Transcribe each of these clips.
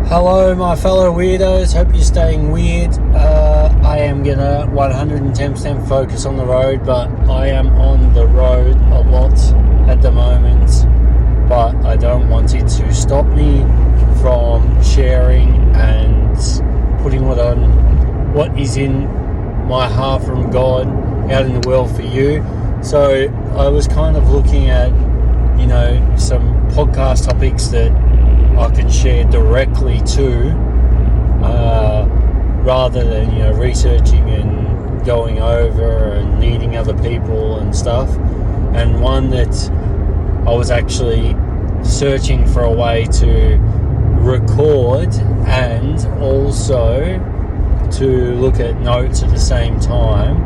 Hello, my fellow weirdos. Hope you're staying weird. I am gonna 110% focus on the road, but I am on the road a lot at the moment. But I don't want it to stop me from sharing and putting what is in my heart from God out in the world for you. So I was kind of looking at, some podcast topics that I can share directly to, rather than researching and going over and needing other people and stuff. And one that I was actually searching for a way to record and also to look at notes at the same time,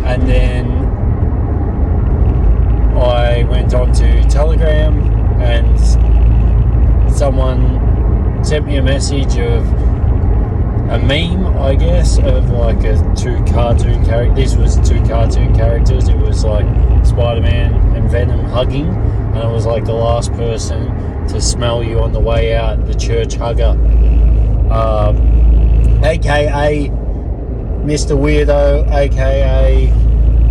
and then I went on to Telegram and someone sent me a message of a meme, I guess, of like two cartoon characters. This was two cartoon characters. It was like Spider-Man and Venom hugging, and it was like the last person to smell you on the way out, the church hugger, aka Mr. Weirdo, aka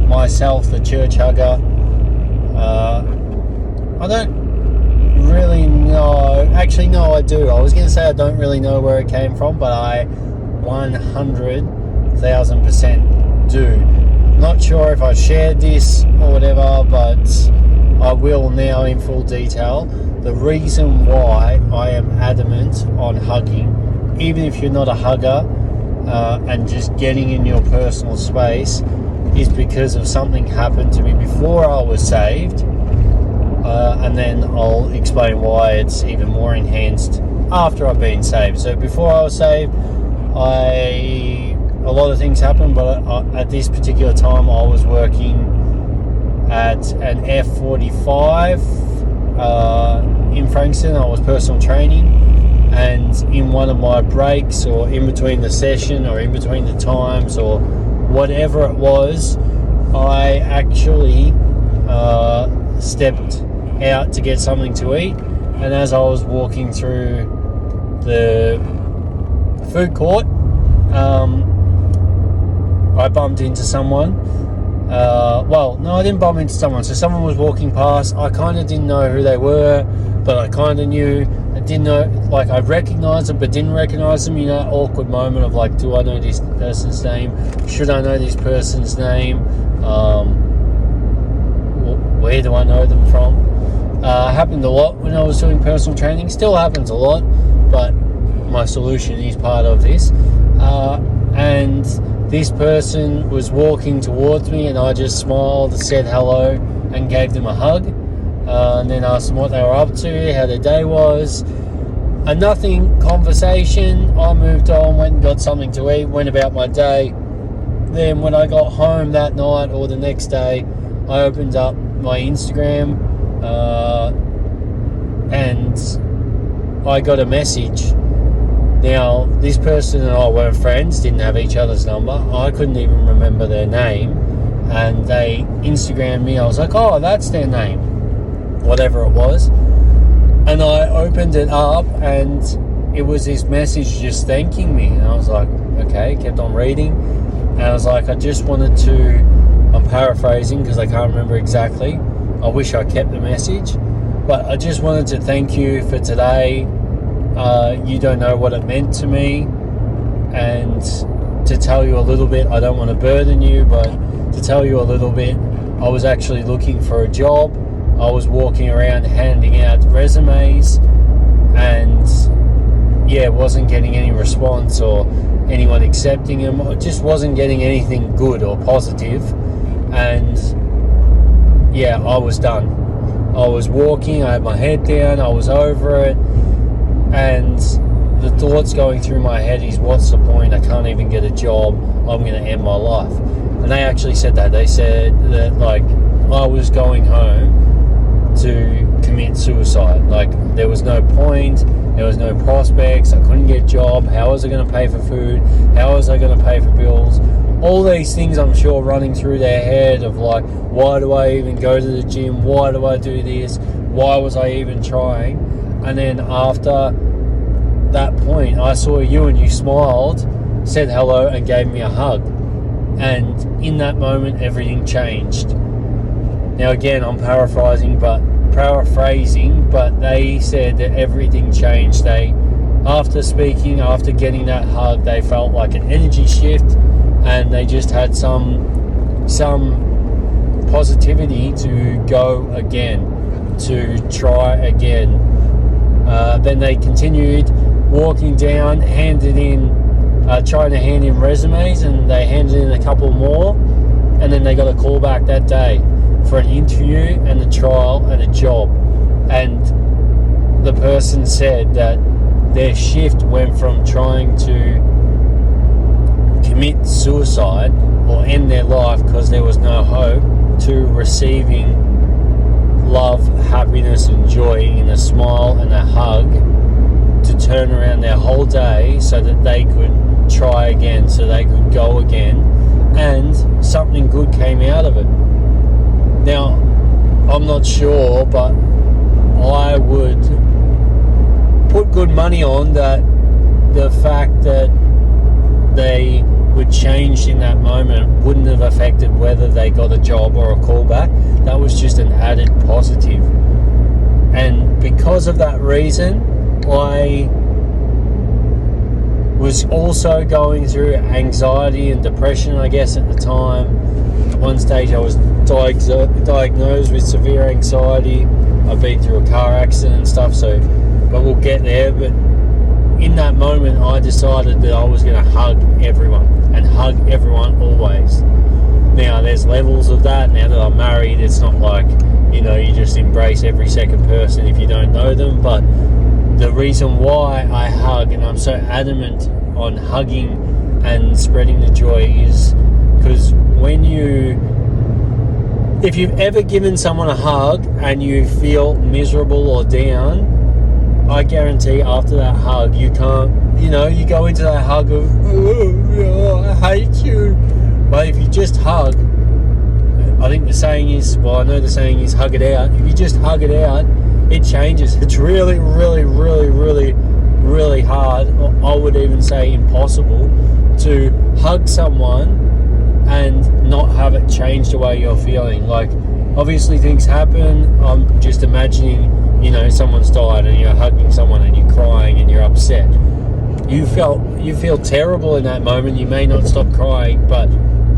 myself, the church hugger. I don't really know. Actually, no, I do. I was going to say I don't really know where it came from, but I 100,000% do. Not sure if I shared this or whatever, but I will now in full detail. The reason why I am adamant on hugging, even if you're not a hugger, and just getting in your personal space, is because of something happened to me before I was saved, and then I'll explain why it's even more enhanced after I've been saved. So before I was saved, a lot of things happened, but at this particular time I was working at an F45 in Frankston. I was personal training, and in one of my breaks, or in between the session, or in between the times, or whatever it was, I actually stepped out to get something to eat, and as I was walking through the food court, I bumped into someone. No, I didn't bump into someone. So someone was walking past. I kind of didn't know who they were, but I kind of knew. I didn't know, like, I recognized them but didn't recognize them. Awkward moment of like, do I know this person's name? Should I know this person's name? Where do I know them from? Happened a lot when I was doing personal training. Still happens a lot, but my solution is part of this. And this person was walking towards me, and I just smiled, said hello, and gave them a hug. And then asked them what they were up to, how their day was. A nothing conversation. I moved on, went and got something to eat, went about my day. Then when I got home that night or the next day, I opened up my Instagram, and I got a message. Now, this person and I weren't friends, didn't have each other's number. I couldn't even remember their name, and they Instagrammed me. I was like, oh, that's their name, whatever it was. And I opened it up, and it was this message just thanking me. And I was like, okay, kept on reading. And I was like, I just wanted to, I'm paraphrasing because I can't remember exactly. I wish I kept the message. But I just wanted to thank you for today. You don't know what it meant to me. And to tell you a little bit, I don't want to burden you, but to tell you a little bit, I was actually looking for a job. I was walking around handing out resumes, and wasn't getting any response or anyone accepting them. I just wasn't getting anything good or positive, and I was done. I was walking, I had my head down, I was over it, and the thoughts going through my head is, what's the point? I can't even get a job. I'm going to end my life. And they actually said that. They said that, like, I was going home to commit suicide. Like, there was no point, there was no prospects, I couldn't get a job. How was I going to pay for food? How was I going to pay for bills? All these things, I'm sure, running through their head of like, why do I even go to the gym? Why do I do this? Why was I even trying? And then after that point, I saw you and you smiled, said hello, and gave me a hug. And in that moment, everything changed. Now again, I'm paraphrasing, but they said that everything changed. After speaking, after getting that hug, they felt like an energy shift, and they just had some positivity to go again, to try again. Then they continued walking down, trying to hand in resumes, and they handed in a couple more, and then they got a call back that day for an interview and a trial and a job. And the person said that their shift went from trying to commit suicide or end their life because there was no hope, to receiving love, happiness and joy in a smile and a hug, to turn around their whole day so that they could try again, so they could go again, and something good came out of it. Now, I'm not sure, but I would put good money on that the fact that they were changed in that moment wouldn't have affected whether they got a job or a callback. That was just an added positive. And because of that reason, I was also going through anxiety and depression, I guess, at the time. At one stage I was diagnosed with severe anxiety. I've been through a car accident and stuff, but we'll get there. But in that moment, I decided that I was going to hug everyone, and hug everyone always. Now, there's levels of that. Now that I'm married, it's not like, you just embrace every second person if you don't know them. But the reason why I hug, and I'm so adamant on hugging and spreading the joy, is because if you've ever given someone a hug and you feel miserable or down, I guarantee after that hug, you can't, you go into that hug of, oh, I hate you. But if you just hug, I think the saying is, I know the saying is hug it out. If you just hug it out, it changes. It's really, really, really, really, really hard. I would even say impossible to hug someone and not have it change the way you're feeling. Like, obviously things happen. I'm just imagining, someone's died and you're hugging someone and you're crying and you're upset. You feel terrible in that moment. You may not stop crying, but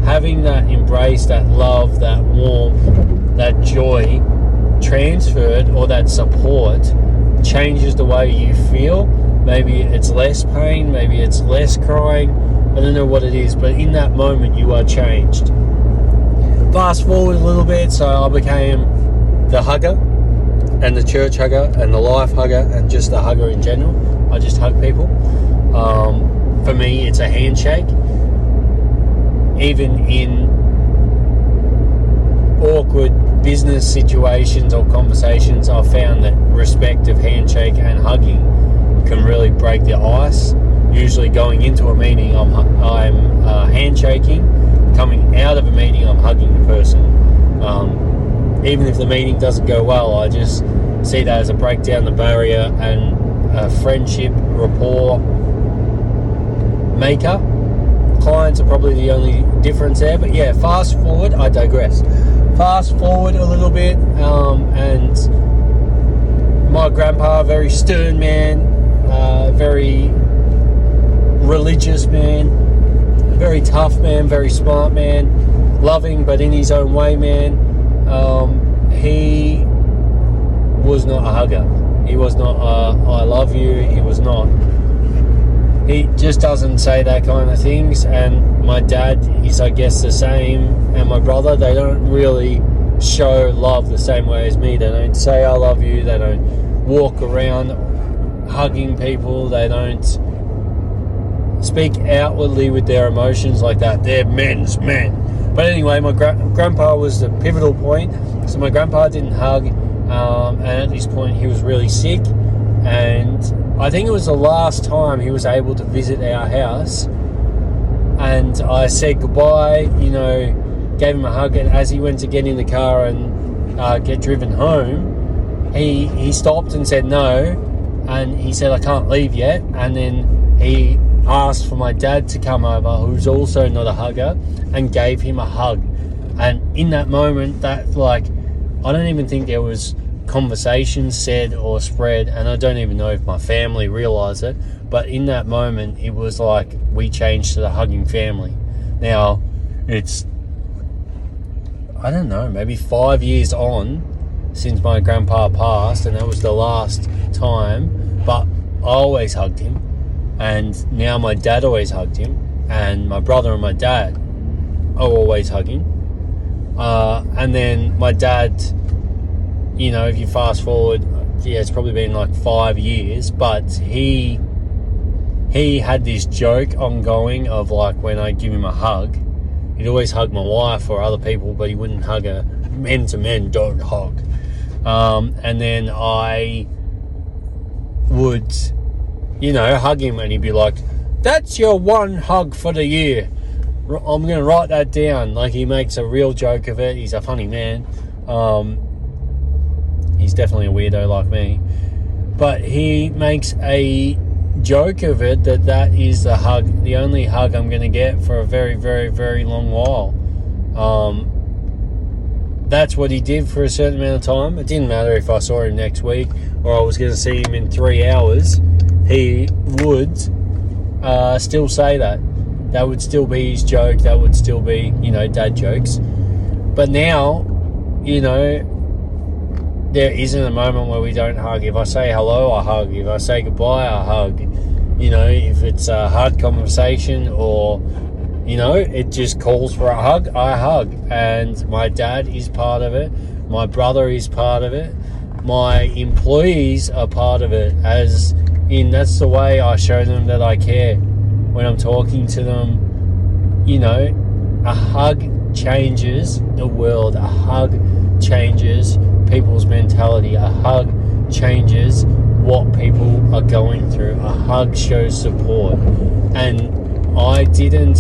having that embrace, that love, that warmth, that joy transferred, or that support, changes the way you feel. Maybe it's less pain, maybe it's less crying. I don't know what it is, but in that moment you are changed. Fast forward a little bit, so I became the hugger, and the church hugger, and the life hugger, and just the hugger in general. I just hug people. For me, it's a handshake. Even in awkward business situations or conversations, I've found that respective handshake and hugging can really break the ice. Usually going into a meeting, I'm handshaking. Coming out of a meeting, I'm hugging the person. Even if the meeting doesn't go well, I just see that as a break down the barrier and a friendship, rapport maker. Clients are probably the only difference there. But yeah, fast forward, I digress. Fast forward a little bit, and my grandpa, very stern man, very religious man, very tough man, very smart man, loving but in his own way man. He was not a hugger. He was not I love you. He just doesn't say that kind of things. And my dad is, I guess, the same, and my brother, they don't really show love the same way as me. They don't say I love you. They don't walk around hugging people. They don't speak outwardly with their emotions like that. They're men's men. But anyway, my grandpa was the pivotal point. So my grandpa didn't hug, and at this point he was really sick, and I think it was the last time he was able to visit our house. And I said goodbye, gave him a hug, and as he went to get in the car and get driven home, he stopped and said no, and he said, I can't leave yet. And then he asked for my dad to come over, who's also not a hugger, and gave him a hug. And in that moment, that, like, I don't even think there was conversation said or spread, and I don't even know if my family realised it, but in that moment, it was like we changed to the hugging family. Now, it's, I don't know, maybe 5 years on since my grandpa passed, and that was the last time, but I always hugged him, and now my dad always hugged him, and my brother and my dad are always hugging. And then my dad, you know, if you fast forward, yeah, it's probably been like 5 years, but he had this joke ongoing of, like, when I give him a hug, he'd always hug my wife or other people, but he wouldn't hug her. Men to men don't hug. And then I would, you know, hug him, and he'd be like, that's your one hug for the year. I'm going to write that down. Like, he makes a real joke of it. He's a funny man. He's definitely a weirdo like me. But he makes a joke of it that is the hug, the only hug I'm going to get for a very, very, very long while. That's what he did for a certain amount of time. It didn't matter if I saw him next week or I was going to see him in 3 hours. He would still say that. That would still be his joke. That would still be, you know, dad jokes. But now, you know, there isn't a moment where we don't hug. If I say hello, I hug. If I say goodbye, I hug. You know, if it's a hard conversation or, you know, it just calls for a hug, I hug. And my dad is part of it. My brother is part of it. My employees are part of it. As in, that's the way I show them that I care. When I'm talking to them, you know, a hug changes the world. A hug changes people's mentality. A hug changes what people are going through. A hug shows support. And I didn't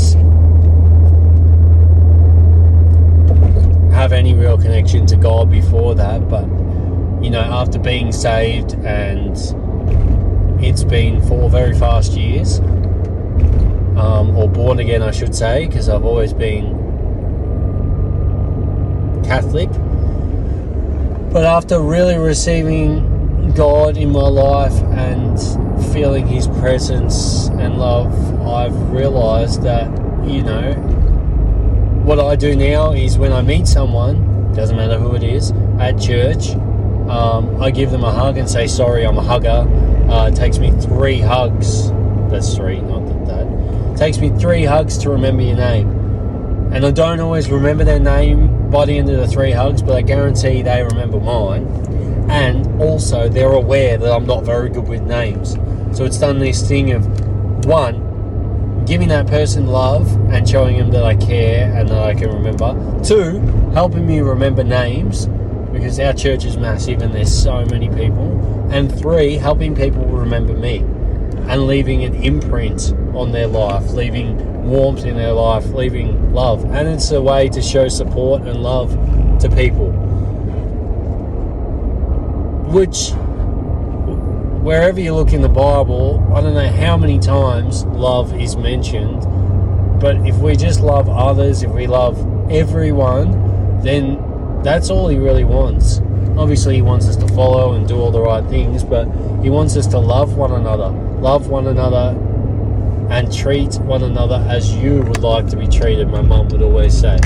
have any real connection to God before that, but, you know, after being saved, and it's been 4 very fast years, or born again, I should say, because I've always been Catholic. But after really receiving God in my life and feeling his presence and love, I've realised that, you know, what I do now is when I meet someone, doesn't matter who it is, at church, I give them a hug and say, sorry, I'm a hugger. It takes me 3 hugs. That's 3, not that. It takes me 3 hugs to remember your name. And I don't always remember their name by the end of the 3 hugs, but I guarantee they remember mine. And also, they're aware that I'm not very good with names. So it's done this thing of, 1, giving that person love and showing them that I care and that I can remember. 2, helping me remember names, because our church is massive and there's so many people. And 3, helping people remember me and leaving an imprint on their life, leaving warmth in their life, leaving love. And it's a way to show support and love to people, which, wherever you look in the Bible, I don't know how many times love is mentioned, but if we just love others, if we love everyone, then that's all he really wants. Obviously, he wants us to follow and do all the right things, but he wants us to love one another and treat one another as you would like to be treated, my mum would always say.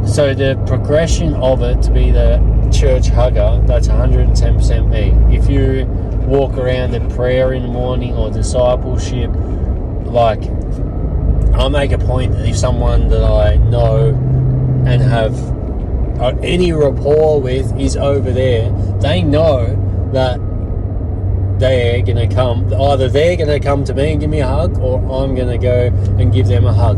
So the progression of it to be the church hugger, that's 110% me. If you walk around in prayer in the morning or discipleship, like, I make a point that if someone that I know and have any rapport with is over there, they know that they're going to come, either they're going to come to me and give me a hug, or I'm going to go and give them a hug.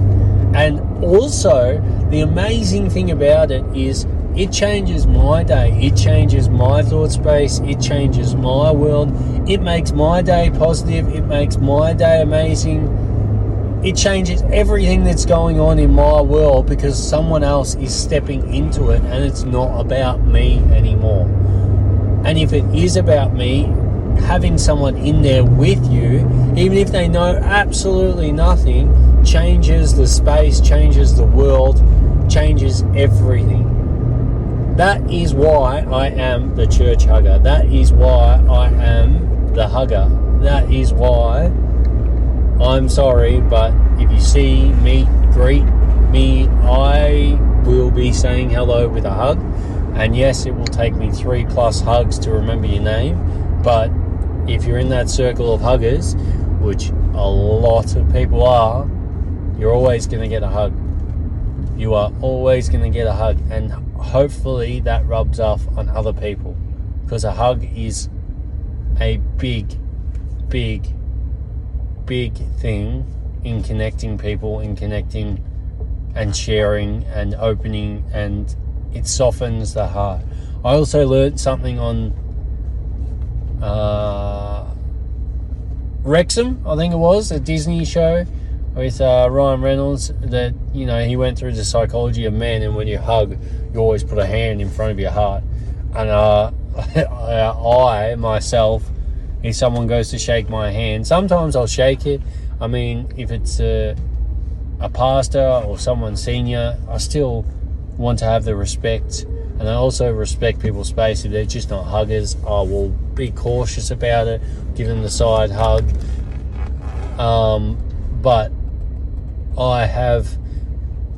And also, the amazing thing about it is it changes my day. It changes my thought space. It changes my world. It makes my day positive. It makes my day amazing. It changes everything that's going on in my world because someone else is stepping into it and it's not about me anymore. And if it is about me, having someone in there with you, even if they know absolutely nothing, changes the space, changes the world, changes everything. That is why I am the church hugger. That is why I am the hugger. That is why, I'm sorry, but if you see me, greet me, I will be saying hello with a hug. And yes, it will take me 3+ hugs to remember your name. But if you're in that circle of huggers, which a lot of people are, you're always going to get a hug. You are always going to get a hug. And hopefully that rubs off on other people. Because a hug is a big thing in connecting people, in connecting and sharing and opening, and it softens the heart. I also learned something on Wrexham, I think it was, a Disney show with Ryan Reynolds, that, you know, he went through the psychology of men, and when you hug, you always put a hand in front of your heart. And I myself, if someone goes to shake my hand, sometimes I'll shake it. I mean, if it's a pastor or someone senior, I still want to have the respect, and I also respect people's space. If they're just not huggers, I will be cautious about it, give them the side hug. But I have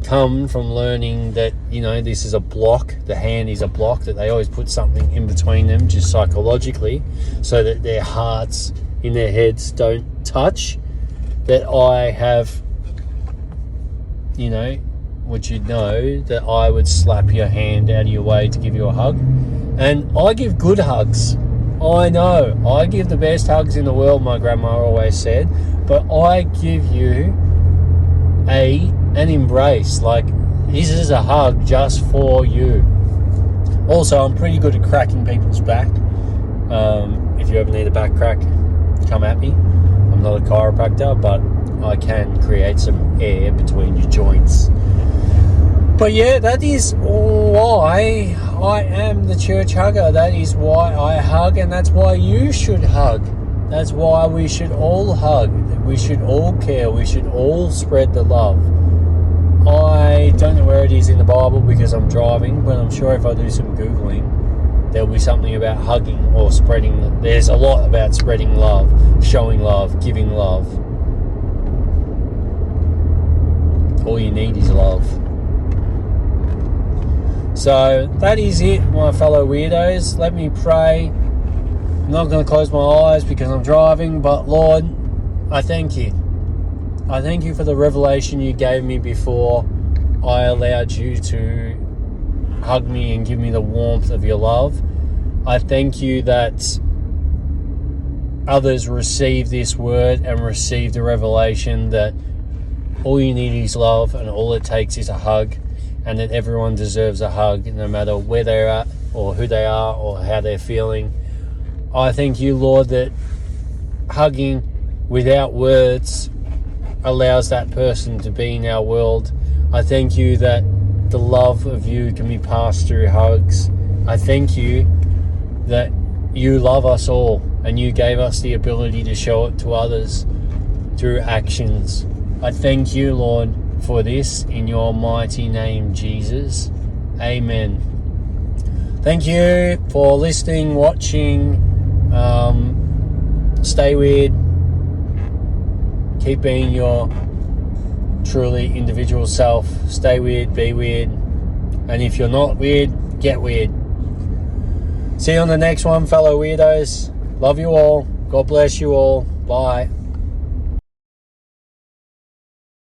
come from learning that, you know, this is a block, the hand is a block, that they always put something in between them just psychologically so that their hearts in their heads don't touch. That I have, you know, which you'd know, that I would slap your hand out of your way to give you a hug. And I give good hugs. I know, I give the best hugs in the world, my grandma always said, but I give you an embrace. Like, this is a hug just for you. Also, I'm pretty good at cracking people's back. If you ever need a back crack, come at me. I'm not a chiropractor, but I can create some air between your joints. But yeah, that is why I am the church hugger. That is why I hug, and that's why you should hug. That's why we should all hug. We should all care. We should all spread the love. I don't know where it is in the Bible because I'm driving, but I'm sure if I do some Googling, there'll be something about hugging or spreading. There's a lot about spreading love, showing love, giving love. All you need is love. So that is it, my fellow weirdos. Let me pray. I'm not going to close my eyes because I'm driving, but Lord, I thank you. I thank you for the revelation you gave me before I allowed you to hug me and give me the warmth of your love. I thank you that others receive this word and receive the revelation that all you need is love and all it takes is a hug, and that everyone deserves a hug no matter where they're at or who they are or how they're feeling. I thank you, Lord, that hugging without words allows that person to be in our world. I thank you that the love of you can be passed through hugs. I thank you that you love us all and you gave us the ability to show it to others through actions. I thank you, Lord, for this in your mighty name, Jesus. Amen. Thank you for listening, watching. Stay weird. Keep being your truly individual self. Stay weird, be weird. And if you're not weird, get weird. See you on the next one, fellow weirdos. Love you all. God bless you all. Bye.